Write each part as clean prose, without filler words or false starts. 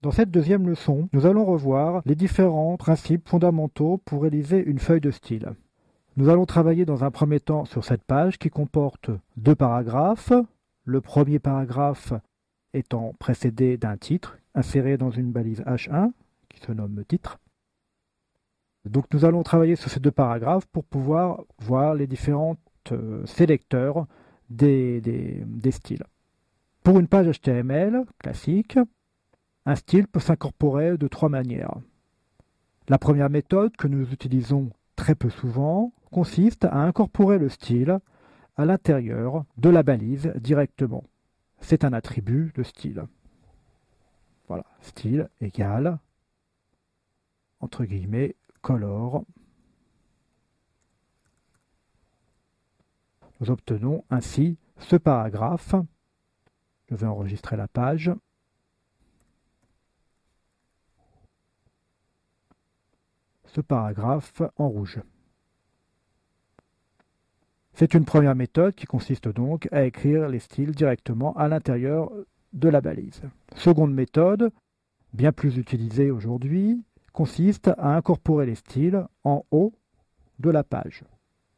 Dans cette deuxième leçon, nous allons revoir les différents principes fondamentaux pour réaliser une feuille de style. Nous allons travailler dans un premier temps sur cette page qui comporte deux paragraphes. Le premier paragraphe étant précédé d'un titre inséré dans une balise H1 qui se nomme titre. Donc nous allons travailler sur ces deux paragraphes pour pouvoir voir les différents sélecteurs des styles. Pour une page HTML classique, un style peut s'incorporer de trois manières. La première méthode que nous utilisons très peu souvent consiste à incorporer le style à l'intérieur de la balise directement. C'est un attribut de style. Voilà, style égale, entre guillemets, color. Nous obtenons ainsi ce paragraphe. Je vais enregistrer la page. Ce paragraphe en rouge. C'est une première méthode qui consiste donc à écrire les styles directement à l'intérieur de la balise. Seconde méthode, bien plus utilisée aujourd'hui, consiste à incorporer les styles en haut de la page.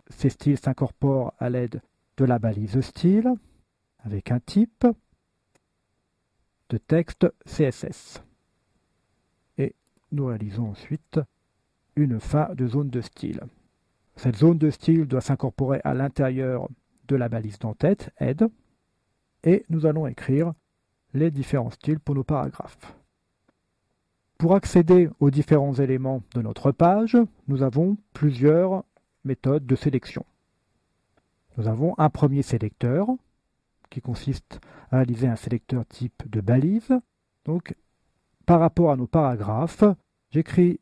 Ces styles s'incorporent à l'aide de la balise style avec un type de texte CSS. Et nous réalisons ensuite une fin de zone de style. Cette zone de style doit s'incorporer à l'intérieur de la balise d'entête, head, et nous allons écrire les différents styles pour nos paragraphes. Pour accéder aux différents éléments de notre page, nous avons plusieurs méthodes de sélection. Nous avons un premier sélecteur qui consiste à réaliser un sélecteur type de balise. Donc, par rapport à nos paragraphes, j'écris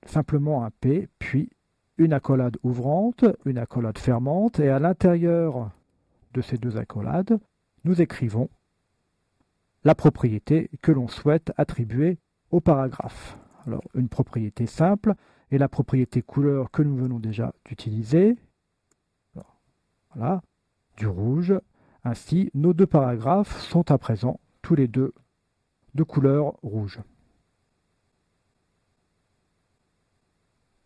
simplement un P, puis une accolade ouvrante, une accolade fermante, et à l'intérieur de ces deux accolades, nous écrivons la propriété que l'on souhaite attribuer au paragraphe. Alors, une propriété simple est la propriété couleur que nous venons déjà d'utiliser. Voilà, du rouge. Ainsi, nos deux paragraphes sont à présent tous les deux de couleur rouge.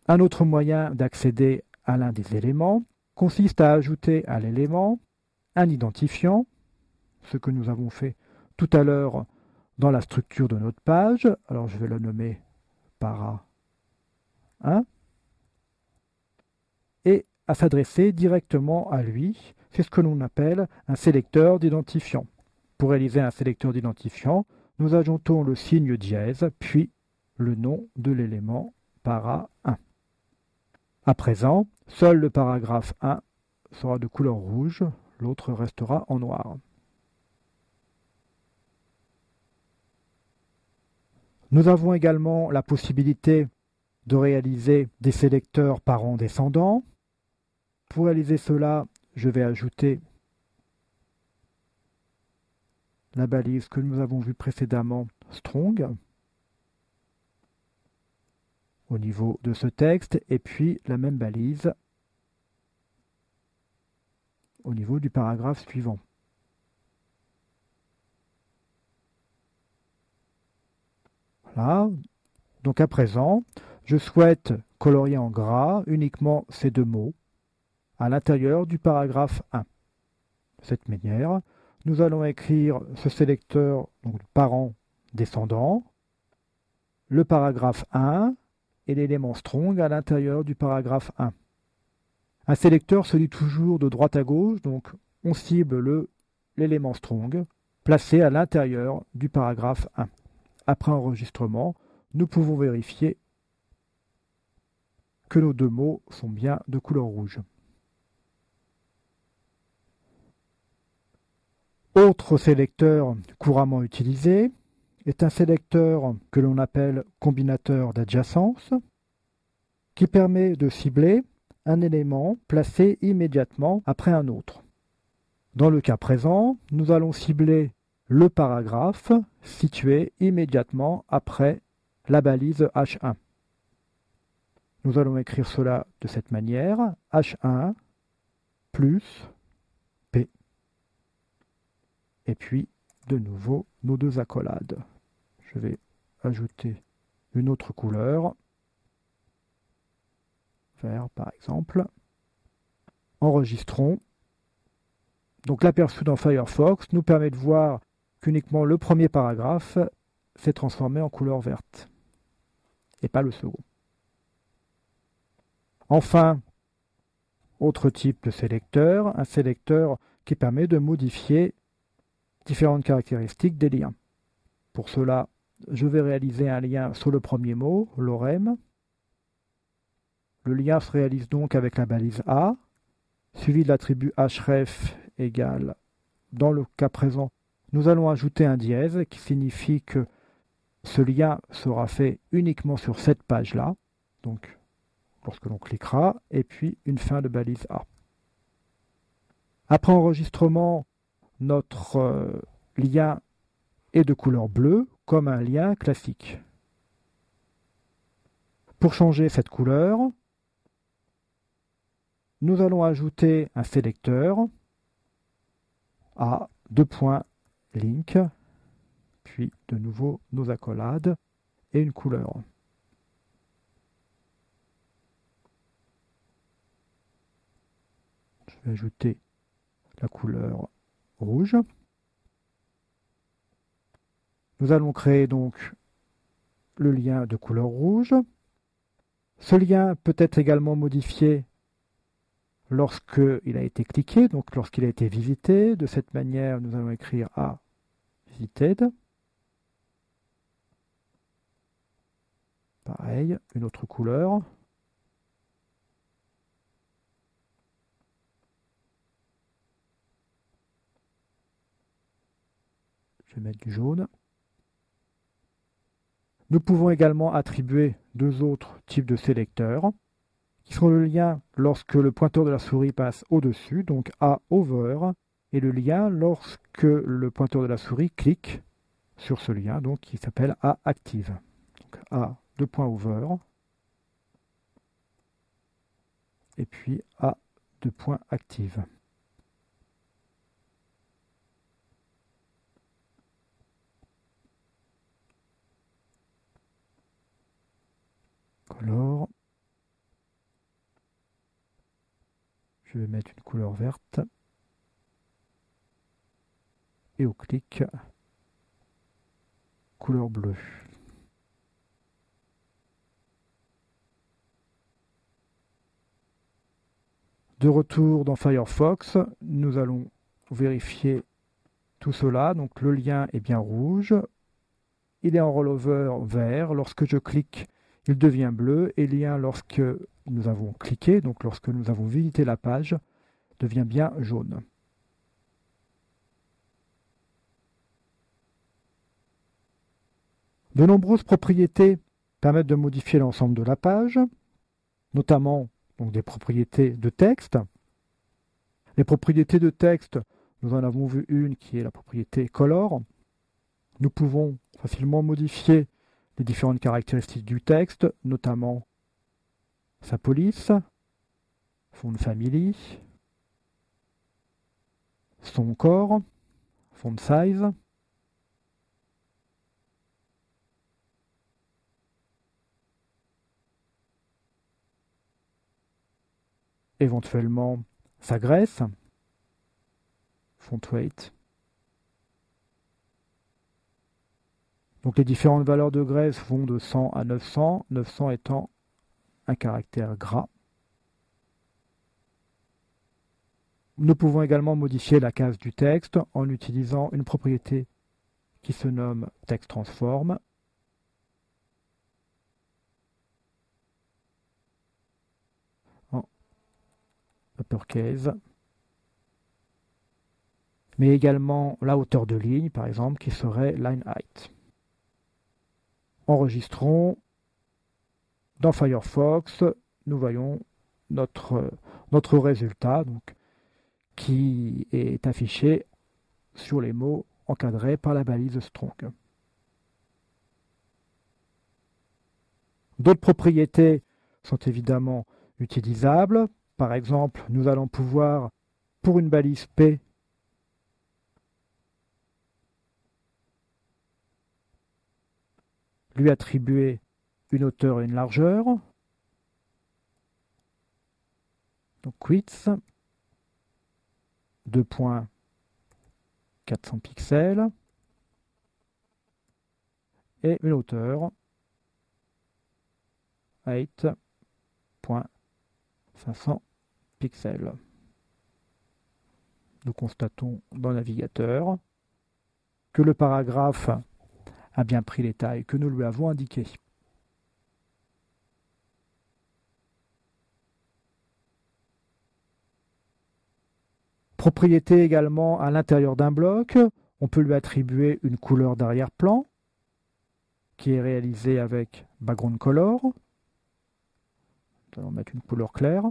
Un autre moyen d'accéder à l'un des éléments consiste à ajouter à l'élément un identifiant, ce que nous avons fait tout à l'heure dans la structure de notre page. Alors je vais le nommer para 1 et à s'adresser directement à lui. C'est ce que l'on appelle un sélecteur d'identifiant. Pour réaliser un sélecteur d'identifiant, nous ajoutons le signe dièse, puis le nom de l'élément para 1. À présent, seul le paragraphe 1 sera de couleur rouge, l'autre restera en noir. Nous avons également la possibilité de réaliser des sélecteurs parents-descendants. Pour réaliser cela, je vais ajouter la balise que nous avons vue précédemment, strong, au niveau de ce texte, et puis la même balise au niveau du paragraphe suivant. Voilà. Donc à présent, je souhaite colorier en gras uniquement ces deux mots à l'intérieur du paragraphe 1. De cette manière, nous allons écrire ce sélecteur, donc parent descendant, le paragraphe 1 et l'élément strong à l'intérieur du paragraphe 1. Un sélecteur se lit toujours de droite à gauche, donc on cible l'élément strong placé à l'intérieur du paragraphe 1. Après enregistrement, nous pouvons vérifier que nos deux mots sont bien de couleur rouge. Autre sélecteur couramment utilisé est un sélecteur que l'on appelle combinateur d'adjacence qui permet de cibler un élément placé immédiatement après un autre. Dans le cas présent, nous allons cibler le paragraphe situé immédiatement après la balise H1. Nous allons écrire cela de cette manière, H1 plus P. Et puis, de nouveau, nos deux accolades. Je vais ajouter une autre couleur, vert par exemple. Enregistrons. Donc l'aperçu dans Firefox nous permet de voir qu'uniquement le premier paragraphe s'est transformé en couleur verte et pas le second. Enfin, autre type de sélecteur, un sélecteur qui permet de modifier différentes caractéristiques des liens. Pour cela, je vais réaliser un lien sur le premier mot, lorem. Le lien se réalise donc avec la balise A, suivi de l'attribut href égale, dans le cas présent, nous allons ajouter un dièse qui signifie que ce lien sera fait uniquement sur cette page-là, donc lorsque l'on cliquera, et puis une fin de balise A. Après enregistrement, notre lien est de couleur bleue, comme un lien classique. Pour changer cette couleur, nous allons ajouter un sélecteur à link, puis de nouveau nos accolades et une couleur. Je vais ajouter la couleur rouge. Nous allons créer donc le lien de couleur rouge. Ce lien peut être également modifié lorsqu'il a été cliqué, donc lorsqu'il a été visité. De cette manière, nous allons écrire A visited. Pareil, une autre couleur. Je vais mettre du jaune. Nous pouvons également attribuer deux autres types de sélecteurs, qui sont le lien lorsque le pointeur de la souris passe au-dessus, donc A over, et le lien lorsque le pointeur de la souris clique sur ce lien, donc qui s'appelle A active. Donc A over, et puis A active. Color. Je vais mettre une couleur verte. Et au clic, couleur bleue. De retour dans Firefox, nous allons vérifier tout cela. Donc le lien est bien rouge. Il est en rollover vert. Lorsque je clique, il devient bleu. Et le lien, lorsque nous avons cliqué, donc lorsque nous avons visité la page, devient bien jaune. De nombreuses propriétés permettent de modifier l'ensemble de la page, notamment donc, des propriétés de texte. Les propriétés de texte, nous en avons vu une qui est la propriété color. Nous pouvons facilement modifier les différentes caractéristiques du texte, notamment sa police, font family, son corps, font size, éventuellement sa graisse, font weight. Donc les différentes valeurs de graisse vont de 100 à 900, 900 étant un caractère gras. Nous pouvons également modifier la case du texte en utilisant une propriété qui se nomme text transform. En uppercase. Mais également la hauteur de ligne, par exemple, qui serait line height. Enregistrons. Dans Firefox, nous voyons notre résultat donc, qui est affiché sur les mots encadrés par la balise strong. D'autres propriétés sont évidemment utilisables. Par exemple, nous allons pouvoir, pour une balise P, lui attribuer une hauteur et une largeur. Donc width, 2.400 pixels, et une hauteur, 8.500 pixels. Nous constatons dans le navigateur que le paragraphe a bien pris les tailles que nous lui avons indiquées. Propriété également à l'intérieur d'un bloc, on peut lui attribuer une couleur d'arrière-plan qui est réalisée avec background color. Nous allons mettre une couleur claire.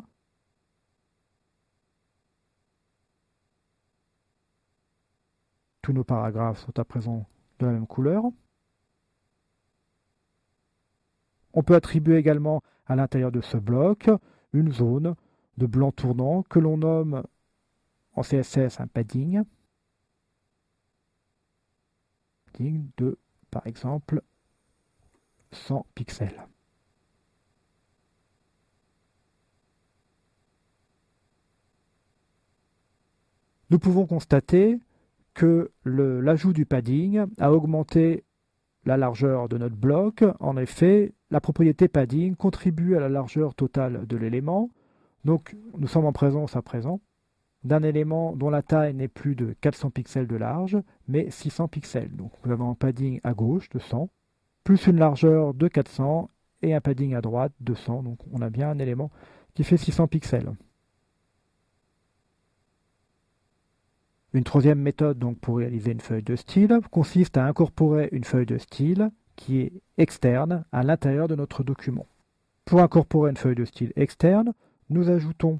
Tous nos paragraphes sont à présent de la même couleur. On peut attribuer également à l'intérieur de ce bloc une zone de blanc tournant que l'on nomme en CSS un padding. Padding de, par exemple, 100 pixels. Nous pouvons constater que l'ajout du padding a augmenté la largeur de notre bloc. En effet, la propriété padding contribue à la largeur totale de l'élément. Donc, nous sommes en présence à présent d'un élément dont la taille n'est plus de 400 pixels de large, mais 600 pixels. Donc, nous avons un padding à gauche de 100, plus une largeur de 400 et un padding à droite de 100. Donc, on a bien un élément qui fait 600 pixels. Une troisième méthode donc, pour réaliser une feuille de style consiste à incorporer une feuille de style qui est externe à l'intérieur de notre document. Pour incorporer une feuille de style externe, nous ajoutons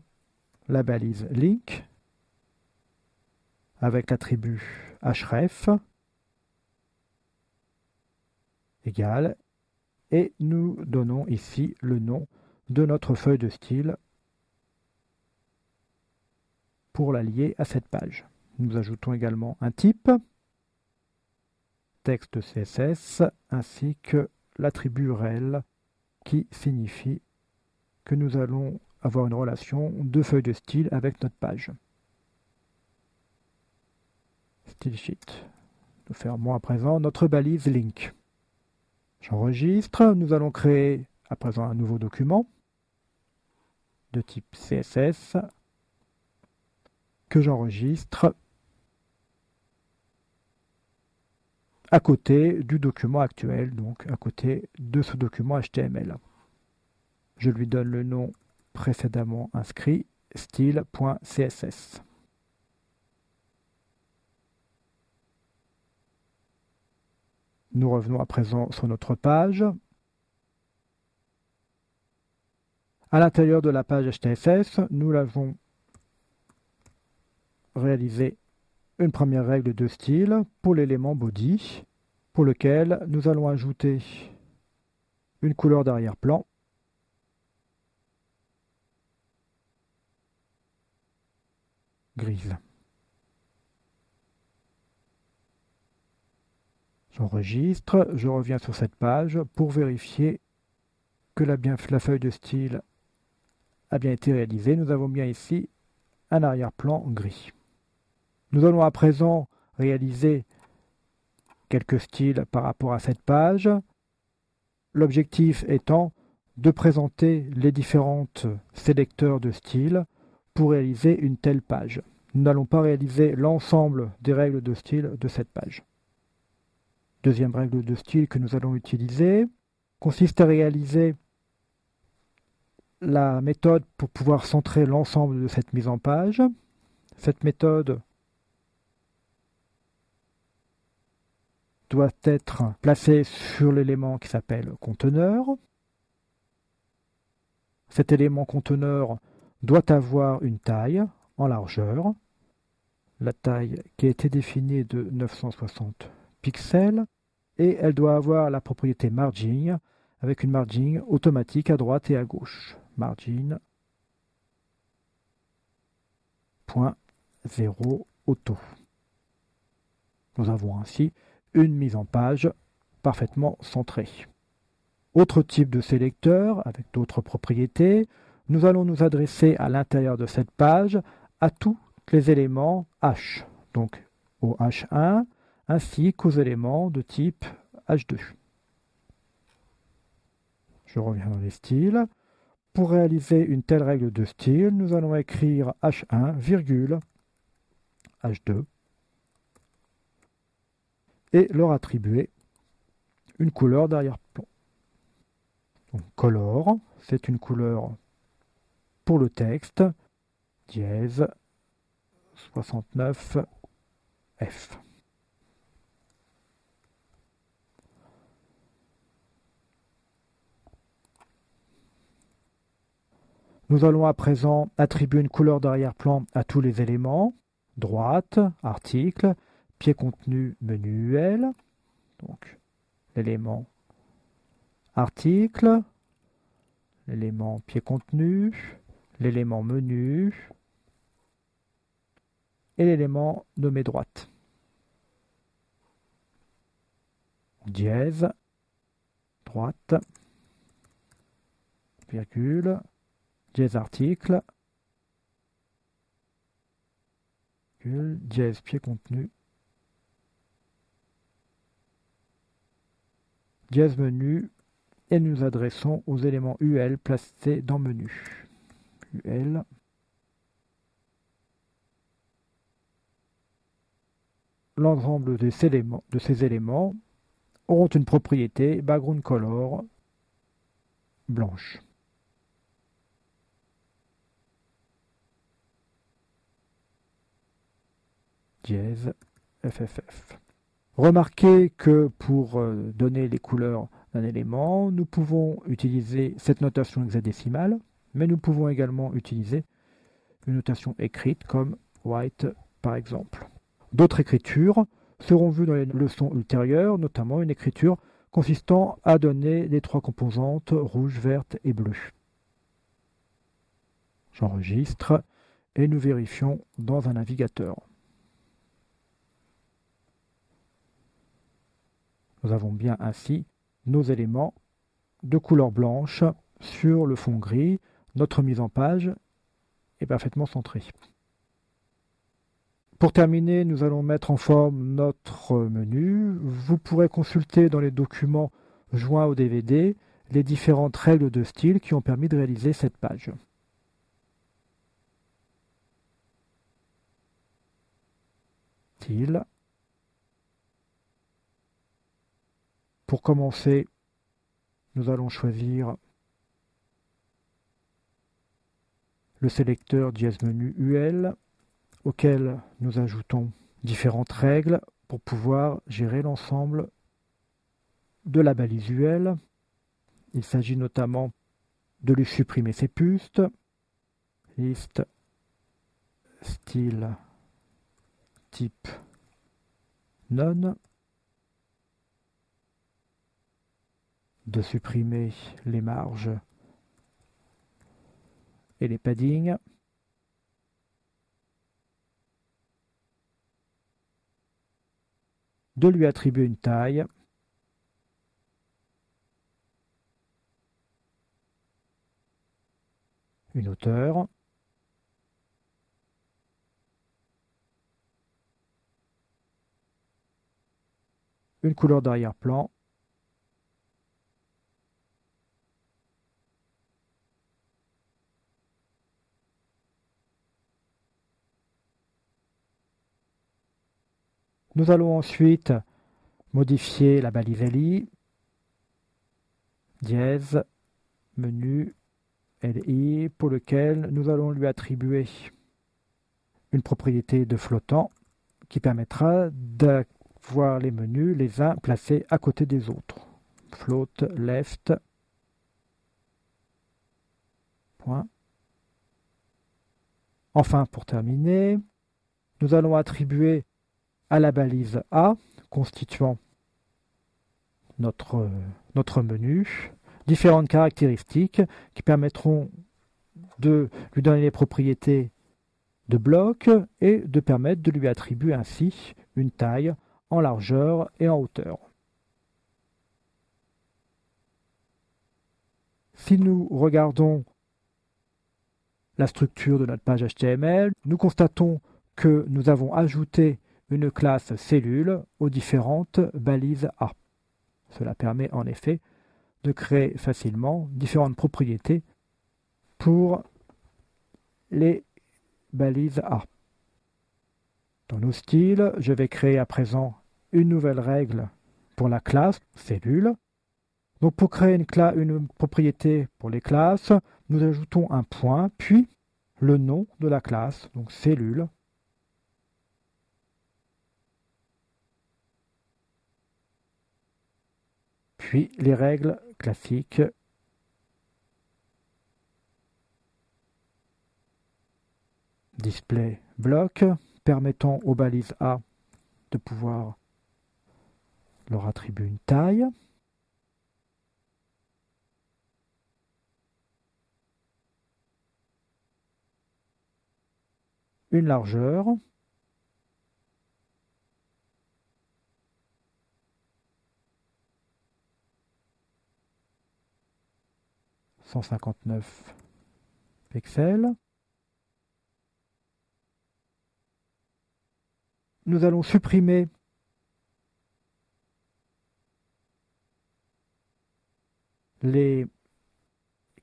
la balise link avec l'attribut href égale et nous donnons ici le nom de notre feuille de style pour la lier à cette page. Nous ajoutons également un type, texte CSS, ainsi que l'attribut rel qui signifie que nous allons avoir une relation de feuille de style avec notre page. Style sheet. Nous fermons à présent notre balise link. J'enregistre. Nous allons créer à présent un nouveau document de type CSS que j'enregistre à côté du document actuel, donc à côté de ce document HTML. Je lui donne le nom précédemment inscrit, style.css. Nous revenons à présent sur notre page. À l'intérieur de la page HTSS, nous avons réalisé une première règle de style pour l'élément body, pour lequel nous allons ajouter une couleur d'arrière-plan grise. J'enregistre, je reviens sur cette page pour vérifier que la feuille de style a bien été réalisée. Nous avons bien ici un arrière-plan gris. Nous allons à présent réaliser quelques styles par rapport à cette page. L'objectif étant de présenter les différents sélecteurs de styles pour réaliser une telle page. Nous n'allons pas réaliser l'ensemble des règles de style de cette page. Deuxième règle de style que nous allons utiliser consiste à réaliser la méthode pour pouvoir centrer l'ensemble de cette mise en page. Cette méthode doit être placée sur l'élément qui s'appelle conteneur. Cet élément conteneur doit avoir une taille en largeur. La taille qui a été définie est de 960 pixels et elle doit avoir la propriété margin avec une margin automatique à droite et à gauche. Margin .0 auto. Nous avons ainsi une mise en page parfaitement centré. Autre type de sélecteur, avec d'autres propriétés, nous allons nous adresser à l'intérieur de cette page à tous les éléments H, donc au H1, ainsi qu'aux éléments de type H2. Je reviens dans les styles. Pour réaliser une telle règle de style, nous allons écrire H1, virgule, H2, et leur attribuer une couleur d'arrière-plan. Donc color, c'est une couleur pour le texte, dièse 69F. Nous allons à présent attribuer une couleur d'arrière-plan à tous les éléments. Droite, article, pied contenu, menu UL. Donc l'élément article, l'élément pied contenu, l'élément menu et l'élément nommé droite. Dièse, droite, virgule, dièse article, dièse pied contenu, dièse menu, et nous adressons aux éléments UL placés dans menu. UL. L'ensemble de ces éléments auront une propriété background color blanche. Dièse FFF. Remarquez que pour donner les couleurs d'un élément, nous pouvons utiliser cette notation hexadécimale, mais nous pouvons également utiliser une notation écrite comme white par exemple. D'autres écritures seront vues dans les leçons ultérieures, notamment une écriture consistant à donner les trois composantes rouge, verte et bleue. J'enregistre et nous vérifions dans un navigateur. Nous avons bien ainsi nos éléments de couleur blanche sur le fond gris. Notre mise en page est parfaitement centrée. Pour terminer, nous allons mettre en forme notre menu. Vous pourrez consulter dans les documents joints au DVD les différentes règles de style qui ont permis de réaliser cette page. Style. Pour commencer, nous allons choisir le sélecteur dièse menu UL auquel nous ajoutons différentes règles pour pouvoir gérer l'ensemble de la balise UL. Il s'agit notamment de lui supprimer ses pustes, liste, style, type, none, de supprimer les marges et les paddings, de lui attribuer une taille, une hauteur, une couleur d'arrière-plan, nous allons ensuite modifier la balise LI, dièse, menu, LI, pour lequel nous allons lui attribuer une propriété de flottant qui permettra d'avoir les menus les uns placés à côté des autres. Float left, point. Enfin, pour terminer, nous allons attribuer à la balise A, constituant notre menu, différentes caractéristiques qui permettront de lui donner les propriétés de bloc et de permettre de lui attribuer ainsi une taille en largeur et en hauteur. si nous regardons la structure de notre page HTML, nous constatons que nous avons ajouté une classe cellule aux différentes balises A. Cela permet en effet de créer facilement différentes propriétés pour les balises A. Dans nos styles, je vais créer à présent une nouvelle règle pour la classe cellule. Donc pour créer une propriété pour les classes, nous ajoutons un point, puis le nom de la classe, donc cellule. Puis les règles classiques. Display bloc, permettant aux balises A de pouvoir leur attribuer une taille. Une largeur. « 159 pixels. Nous allons supprimer les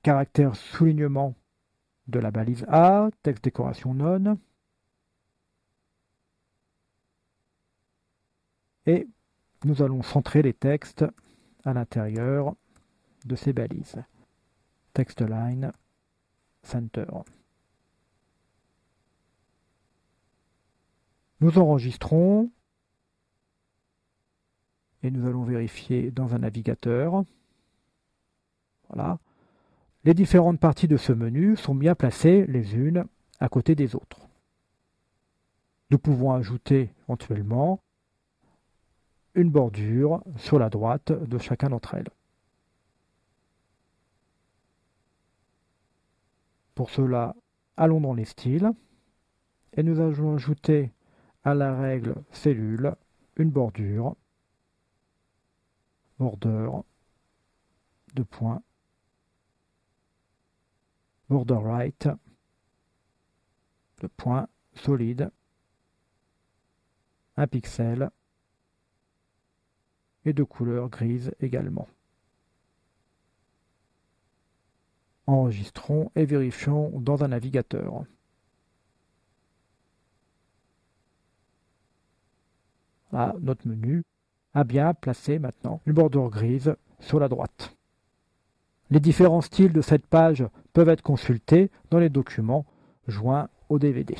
caractères soulignement de la balise A, texte décoration non. Et nous allons centrer les textes à l'intérieur de ces balises. Text line, center. Nous enregistrons et nous allons vérifier dans un navigateur. Voilà. Les différentes parties de ce menu sont bien placées les unes à côté des autres. Nous pouvons ajouter éventuellement une bordure sur la droite de chacun d'entre elles. Pour cela, allons dans les styles et nous allons ajouter à la règle cellule une bordure, border, deux points, border right, deux points, solide, un pixel et de couleur grise également. Enregistrons et vérifions dans un navigateur. Là, notre menu a bien placé maintenant une bordure grise sur la droite. Les différents styles de cette page peuvent être consultés dans les documents joints au DVD.